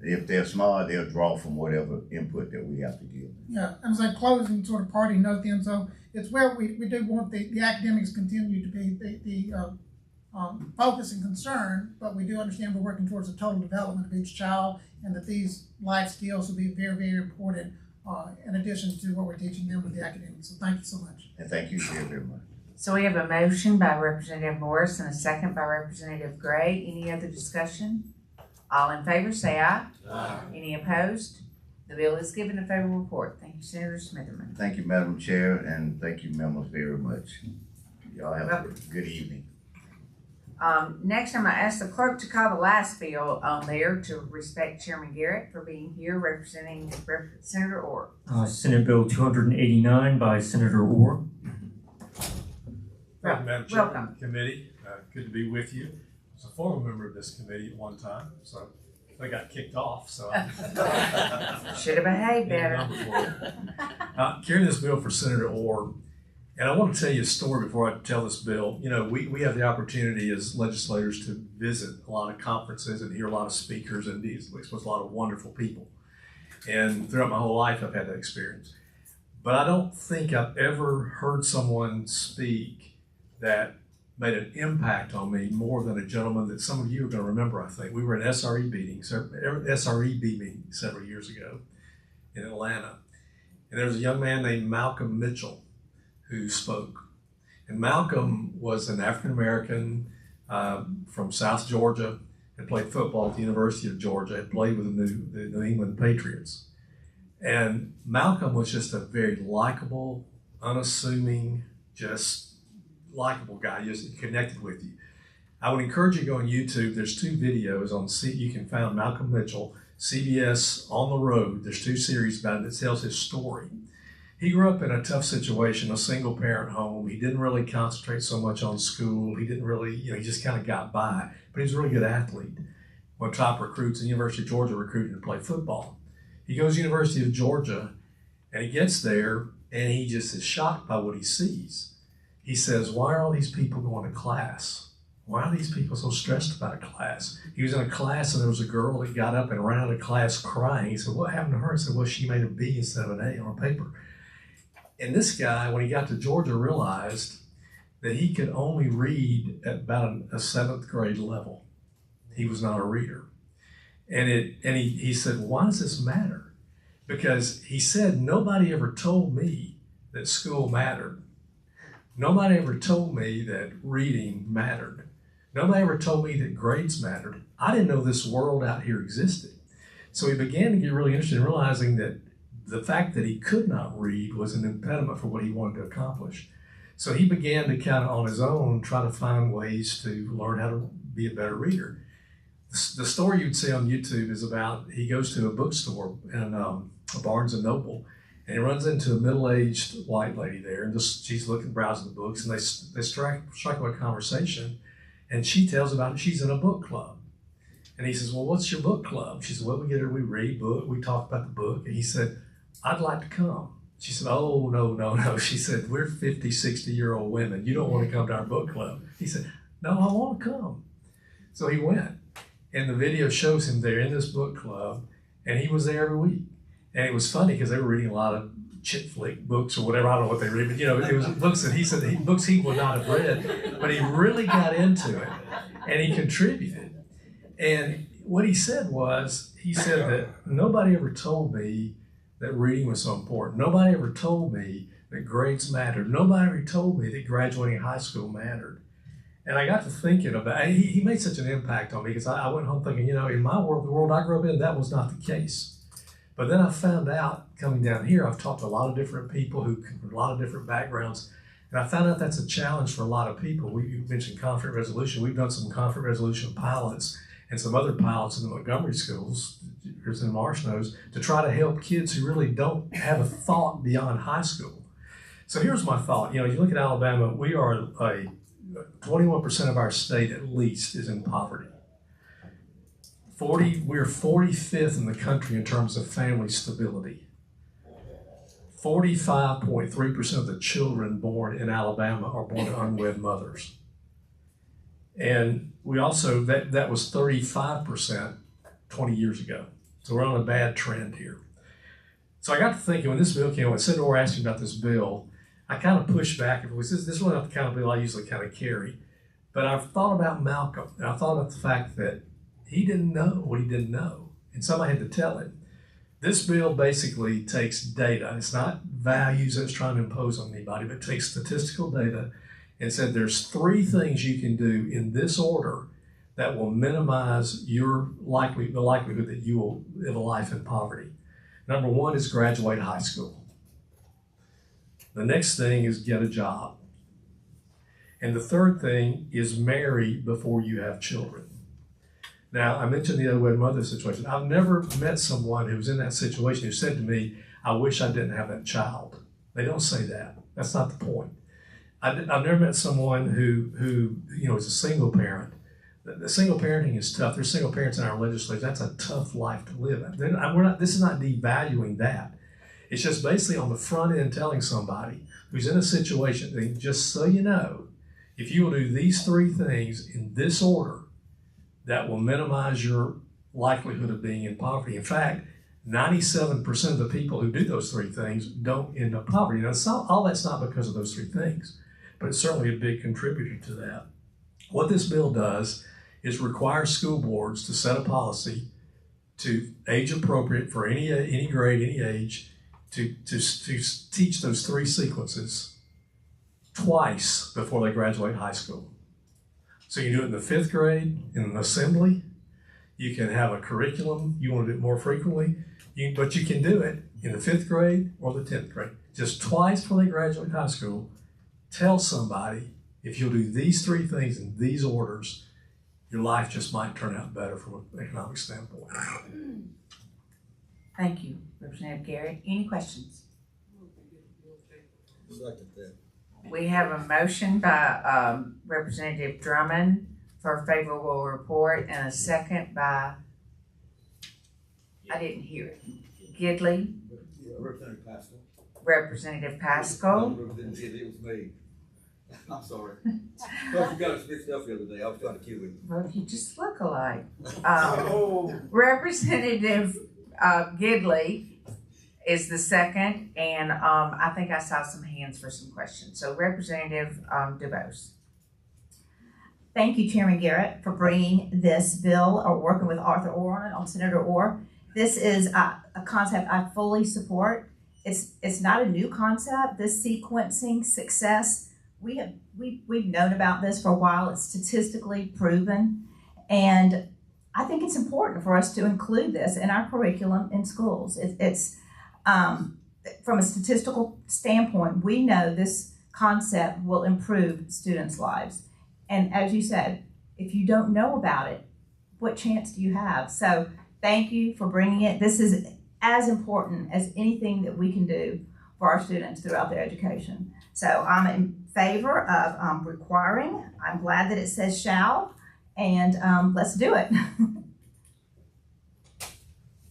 if they're smart, they'll draw from whatever input that we have to give. Yeah, and it's like closing sort of party note then, so it's where we do want the academics continue to be the focus and concern, but we do understand we're working towards the total development of each child, and that these life skills will be very, very important in addition to what we're teaching them with the academics. So thank you so much. And thank you very much. So we have a motion by Representative Morris and a second by Representative Gray. Any other discussion? All in favor say aye. Aye. Any opposed? The bill is given a favorable report. Thank you, Senator Smitherman. Thank you, Madam Chair, and thank you, members, very much. Y'all have a good evening. Next, I'm going to ask the clerk to call the last bill on there to respect Chairman Garrett for being here representing Senator Orr. Senate Bill 289 by Senator Orr. Thank you, Madam Chairman, Welcome. Committee. Good to be with you. I was a former member of this committee at one time, so I got kicked off. So Should have behaved better. Carrying this bill for Senator Orr, and I want to tell you a story before I tell this bill. You know, we have the opportunity as legislators to visit a lot of conferences and hear a lot of speakers and be exposed to a lot of wonderful people. And throughout my whole life, I've had that experience. But I don't think I've ever heard someone speak that made an impact on me more than a gentleman that some of you are going to remember, I think. We were at SRE meeting several years ago in Atlanta. And there was a young man named Malcolm Mitchell who spoke. And Malcolm was an African-American from South Georgia, had played football at the University of Georgia, had played with the New England Patriots. And Malcolm was just a very likable, unassuming, just likable guy, just connected with you. I would encourage you to go on YouTube. There's two videos on you can find Malcolm Mitchell, CBS On the Road. There's two series about it that tells his story. He grew up in a tough situation, a single parent home. He didn't really concentrate so much on school. He didn't really, he just kind of got by, but he was a really good athlete. One of the top recruits at the University of Georgia recruited him to play football. He goes to the University of Georgia and he gets there and he just is shocked by what he sees. He says, why are all these people going to class? Why are these people so stressed about a class? He was in a class and there was a girl that got up and ran out of class crying. He said, what happened to her? He said, well, she made a B instead of an A on a paper. And this guy, when he got to Georgia, realized that he could only read at about a 7th grade level. He was not a reader. And he said, why does this matter? Because he said, nobody ever told me that school mattered. Nobody ever told me that reading mattered. Nobody ever told me that grades mattered. I didn't know this world out here existed. So he began to get really interested in realizing that the fact that he could not read was an impediment for what he wanted to accomplish. So he began to kind of on his own try to find ways to learn how to be a better reader. The story you'd see on YouTube is about, he goes to a bookstore in a Barnes & Noble, and he runs into a middle-aged white lady there, and she's looking, browsing the books, and they strike up a conversation, and she tells about it. She's in a book club. And he says, well, what's your book club? She said, well, we get her, we read book, we talk about the book. And he said, I'd like to come. She said, oh, no. She said, we're 50, 60-year-old women. You don't want to come to our book club. He said, no, I want to come. So he went. And the video shows him there in this book club, and he was there every week. And it was funny because they were reading a lot of chick flick books or whatever. I don't know what they read, but it was books that he said, books he would not have read, but he really got into it and he contributed. And what he said that nobody ever told me that reading was so important. Nobody ever told me that grades mattered. Nobody ever told me that graduating high school mattered. And I got to thinking about it. He made such an impact on me because I went home thinking, in my world, the world I grew up in, that was not the case. But then I found out coming down here, I've talked to a lot of different people who come from a lot of different backgrounds, and I found out that's a challenge for a lot of people. You mentioned conflict resolution. We've done some conflict resolution pilots and some other pilots in the Montgomery schools, here's in Marshnos, to try to help kids who really don't have a thought beyond high school. So here's my thought. You look at Alabama, we are 21% of our state at least is in poverty. We're 45th in the country in terms of family stability. 45.3% of the children born in Alabama are born to unwed mothers. And we also, that was 35% 20 years ago. So we're on a bad trend here. So I got to thinking when this bill came, when Senator Orr asked me about this bill, I kind of pushed back. It was this is not the kind of bill I usually kind of carry. But I've thought about Malcolm, and I thought about the fact that he didn't know what he didn't know, and somebody had to tell him. This bill basically takes data. It's not values that it's trying to impose on anybody, but it takes statistical data and said there's 3 things you can do in this order that will minimize the likelihood that you will live a life in poverty. Number 1 is graduate high school. The next thing is get a job. And the third thing is marry before you have children. Now, I mentioned the other mother situation. I've never met someone who was in that situation who said to me, I wish I didn't have that child. They don't say that. That's not the point. I've never met someone who is a single parent. The single parenting is tough. There's single parents in our legislature. That's a tough life to live. This is not devaluing that. It's just basically on the front end telling somebody who's in a situation, that just so you know, if you will do these 3 things in this order, that will minimize your likelihood of being in poverty. In fact, 97% of the people who do those 3 things don't end up poverty. Now, all that's not because of those 3 things, but it's certainly a big contributor to that. What this bill does is require school boards to set a policy to age appropriate for any grade, any age, to teach those 3 sequences twice before they graduate high school. So you do it in the 5th grade, in an assembly. You can have a curriculum. You want to do it more frequently, but you can do it in the 5th grade or the 10th grade. Just twice before they graduate high school, tell somebody, if you'll do these 3 things in these orders, your life just might turn out better from an economic standpoint. Thank you, Representative Garrett. Any questions? We have a motion by Representative Drummond for a favorable report and a second by, I didn't hear it, Gidley. Representative Pascal. Representative Pascal. It was me. I'm sorry. Plus, you got us mixed up the other day. I was trying to kill you. Well, you just look alike. Representative Gidley is the second, and I think I saw some hands for some questions. So Representative DeBose. Thank you, Chairman Garrett, for bringing this bill or working with Arthur Orr on Senator Orr. This is a concept I fully support. It's not a new concept. This sequencing success, we've known about this for a while. It's statistically proven, and I think it's important for us to include this in our curriculum in schools. It's from a statistical standpoint, we know this concept will improve students' lives. And as you said, if you don't know about it, what chance do you have? So thank you for bringing it. This is as important as anything that we can do for our students throughout their education. So I'm in favor of requiring. I'm glad that it says shall, and let's do it.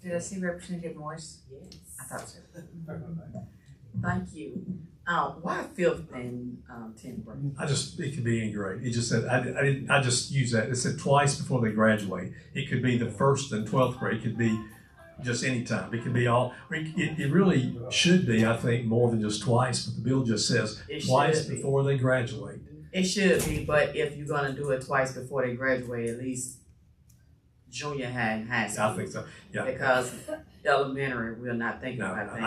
Did I see Representative Morris? Yes. I thought so. Thank you. Why 5th and 10th grade? It could be any grade. It just said, I just use that. It said twice before they graduate. It could be the 1st and 12th grade. It could be just any time. It could be all, it really should be, I think, more than just twice, but the bill just says twice before they graduate. It should be, but if you're gonna do it twice before they graduate, at least junior high and high school. I think so, yeah. Because elementary, we're not thinking about things.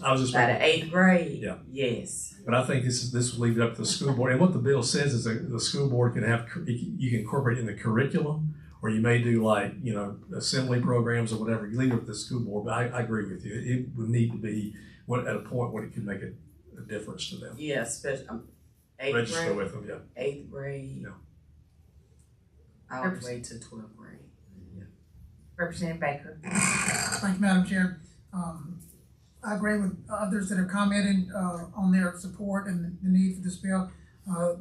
I was just by the 8th grade, yeah. Yes. But I think this will leave it up to the school board. And what the bill says is that the school board can you can incorporate it in the curriculum, or you may do assembly programs or whatever. You leave it up to the school board. But I agree with you. It would need to be at a point when it can make a difference to them. Yeah, especially 8th Register grade. with them, yeah. 8th grade. Yeah. All the way to 12th grade. Representative Baker. Thank you, Madam Chair. I agree with others that have commented on their support and the need for this bill.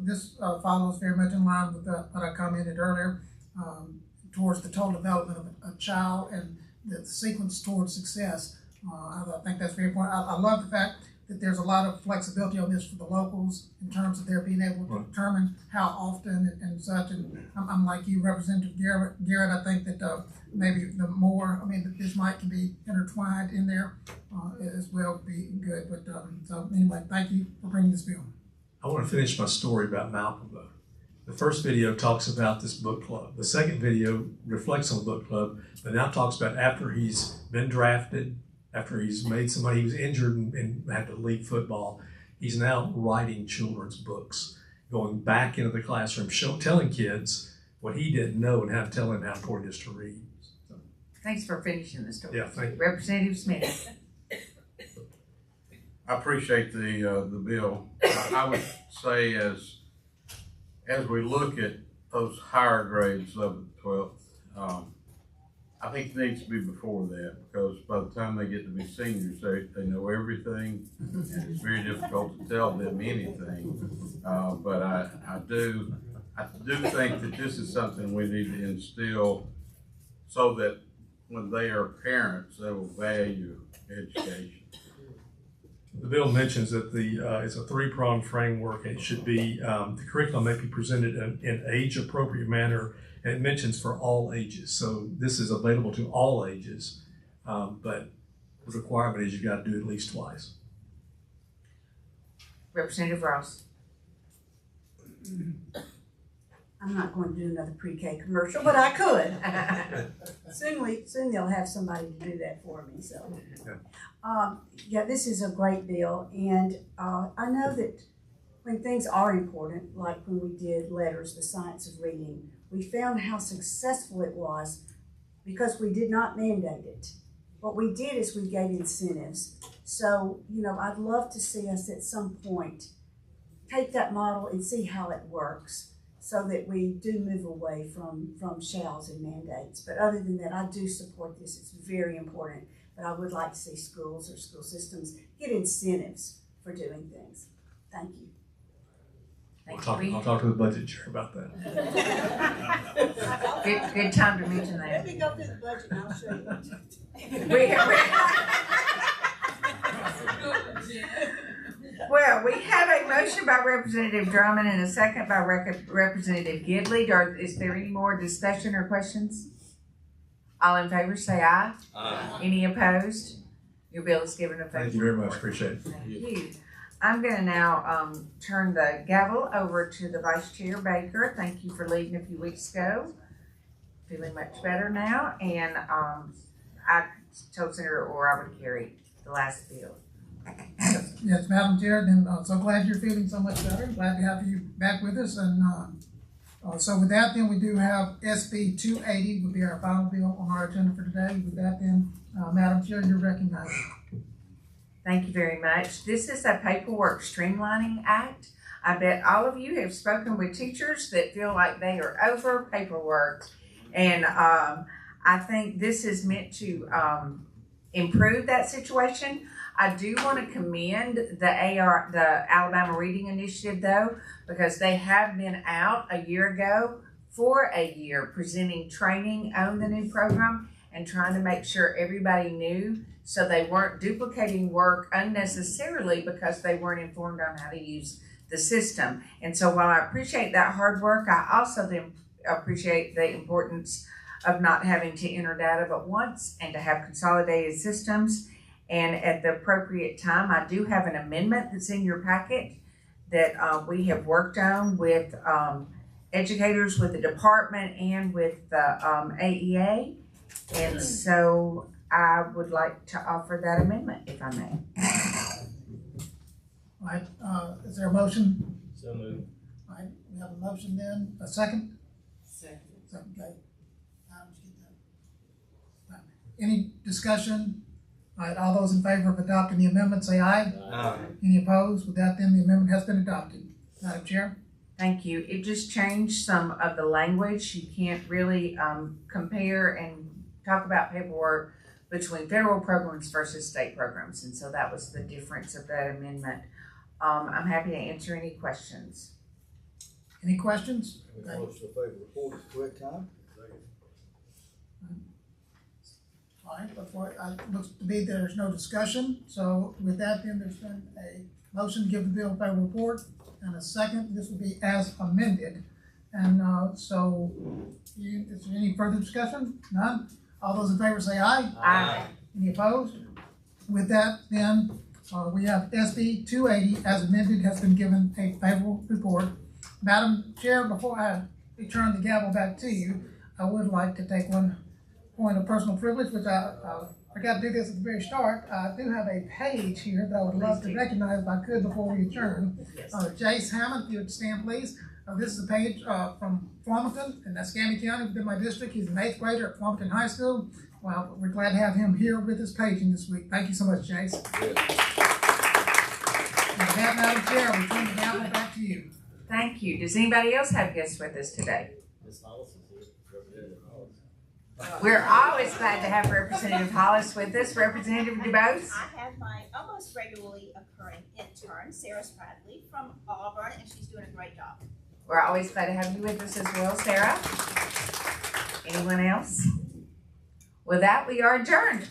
This follows very much in line with what I commented earlier towards the total development of a child and the sequence towards success. I think that's very important. I love the fact that there's a lot of flexibility on this for the locals in terms of their being able to determine how often and such. And I'm like you, Representative Garrett, I think that maybe the more, that this might be intertwined in there as well would be good. But so anyway, thank you for bringing this bill. I want to finish my story about Malcolm though. The first video talks about this book club. The second video reflects on the book club, but now talks about after he's been drafted, after he's made somebody, he was injured and had to leave football. He's now writing children's books, going back into the classroom, telling kids what he didn't know and how to tell them how important it is to read. So, Thanks for finishing the story. yeah, thank you. Representative Smith. I appreciate the bill. I would say as we look at those higher grades, 11th, 12th, I think it needs to be before that, because by the time they get to be seniors, they know everything, and it's very difficult to tell them anything. But I do think that this is something we need to instill so that when they are parents, they will value education. The bill mentions that it's a three-pronged framework, and it should be, the curriculum may be presented in age-appropriate manner, and it mentions for all ages. So this is available to all ages, but the requirement is you've got to do it at least twice. Representative Ross. I'm not going to do another pre-K commercial, but I could. Soon they'll have somebody to do that for me, so. Yeah, this is a great bill, and I know that when things are important, like when we did letters, the science of reading, we found how successful it was because we did not mandate it. What we did is we gave incentives. So, I'd love to see us at some point take that model and see how it works, so that we do move away from shalls and mandates. But other than that, I do support this. It's very important. But I would like to see schools or school systems get incentives for doing things. Thank you. I'll talk to the budget chair about that. Good time to mention that. Let me go through the budget and I'll show you. Well, we have a motion by Representative Drummond and a second by Representative Gidley. Is there any more discussion or questions? All in favor say aye. Aye. Any opposed? Your bill is given a Thank vote. you very much, appreciate it. Thank you. I'm gonna now turn the gavel over to the Vice Chair Baker. Thank you for leaving a few weeks ago. Feeling much better now, and I told Senator Orr I would carry the last bill. Yes, Madam Chair, then so glad you're feeling so much better. Glad to have you back with us. And so with that, then we do have SB 280 would be our final bill on our agenda for today. With that, then, Madam Chair, you're recognized. Thank you very much. This is a Paperwork Streamlining Act. I bet all of you have spoken with teachers that feel like they are over paperwork. And I think this is meant to improve that situation. I do want to commend the Alabama Reading Initiative though, because they have been out a year ago for a year presenting training on the new program and trying to make sure everybody knew, so they weren't duplicating work unnecessarily because they weren't informed on how to use the system. And so while I appreciate that hard work, I also then appreciate the importance of not having to enter data but once and to have consolidated systems. And at the appropriate time, I do have an amendment that's in your packet that we have worked on with educators, with the department, and with the AEA. And so I would like to offer that amendment, if I may. All right, is there a motion? So moved. All right, we have a motion then, a second? Second. Second, okay. Just get that. All right. Any discussion? All right, all those in favor of adopting the amendment, say aye. Aye. Any opposed? With that, then, the amendment has been adopted. Madam Chair? Thank you. It just changed some of the language. You can't really compare and talk about paperwork between federal programs versus state programs. And so that was the difference of that amendment. I'm happy to answer any questions. Any questions? Motion in favor, report at the correct time. All right, before, looks to be there's no discussion, so with that then there's been a motion to give the bill a favorable report and a second. This will be as amended. And, is there any further discussion? None? All those in favor say aye. Aye. Any opposed? With that, then, we have SB 280 as amended has been given a favorable report. Madam Chair, before I return the gavel back to you, I would like to take one point of personal privilege, which I forgot to do this at the very start. I do have a page here that I would love to recognize if I could before we adjourn. Jace Hammond, if you would stand, please. This is a page from Farmington in Nescamby County within my district. He's an 8th grader at Farmington High School. Well, we're glad to have him here with us paging this week. Thank you so much, Jace. With that, Madam Chair, we turn the gavel back to you. Thank you. Does anybody else have guests with us today? We're always glad to have Representative Hollis with us. Representative DuBose? I have my almost regularly occurring intern, Sarah Spradley from Auburn, and she's doing a great job. We're always glad to have you with us as well, Sarah. Anyone else? With that, we are adjourned.